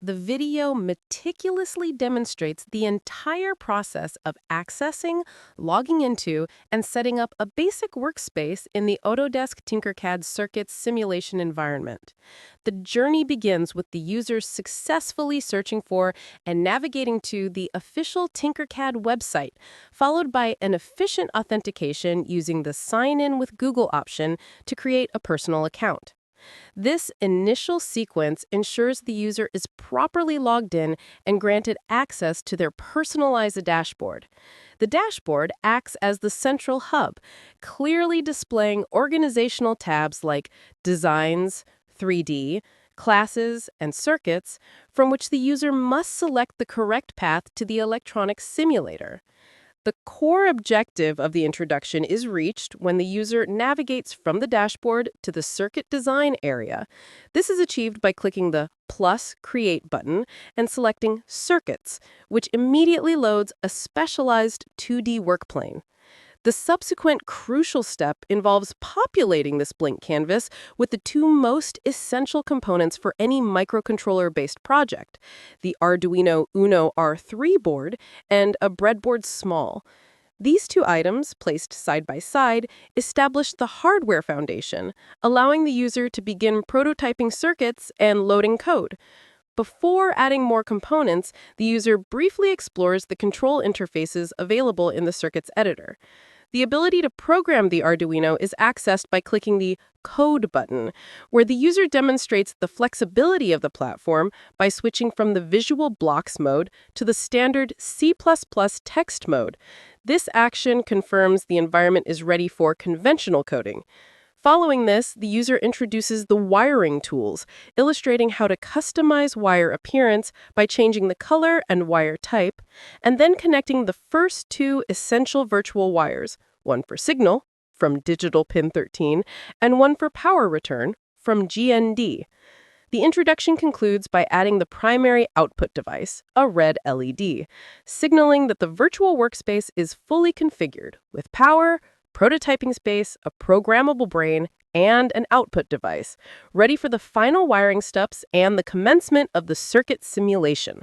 The video meticulously demonstrates the entire process of accessing, logging into, and setting up a basic workspace in the Autodesk TinkerCAD Circuits simulation environment. The journey begins with the user successfully searching for and navigating to the official Tinkercad website, followed by an efficient authentication using the Sign In with Google option to create a personal account. This initial sequence ensures the user is properly logged in and granted access to their personalized dashboard. The dashboard acts as the central hub, clearly displaying organizational tabs like Designs, 3D, Classes, and Circuits, from which the user must select the correct path to the electronic simulator. The core objective of the introduction is reached when the user navigates from the dashboard to the circuit design area. This is achieved by clicking the plus Create button and selecting Circuits, which immediately loads a specialized 2D workplane. The subsequent crucial step involves populating this blank canvas with the two most essential components for any microcontroller-based project, the Arduino Uno R3 board and a breadboard small. These two items, placed side by side, establish the hardware foundation, allowing the user to begin prototyping circuits and loading code. Before adding more components, the user briefly explores the control interfaces available in the circuits editor. The ability to program the Arduino is accessed by clicking the Code button, where the user demonstrates the flexibility of the platform by switching from the Visual Blocks mode to the standard C++ text mode. This action confirms the environment is ready for conventional coding. Following this, the user introduces the wiring tools, illustrating how to customize wire appearance by changing the color and wire type, and then connecting the first two essential virtual wires, one for signal, from digital pin 13, and one for power return, from GND. The introduction concludes by adding the primary output device, a red LED, signaling that the virtual workspace is fully configured with power, prototyping space, a programmable brain, and an output device, ready for the final wiring steps and the commencement of the circuit simulation.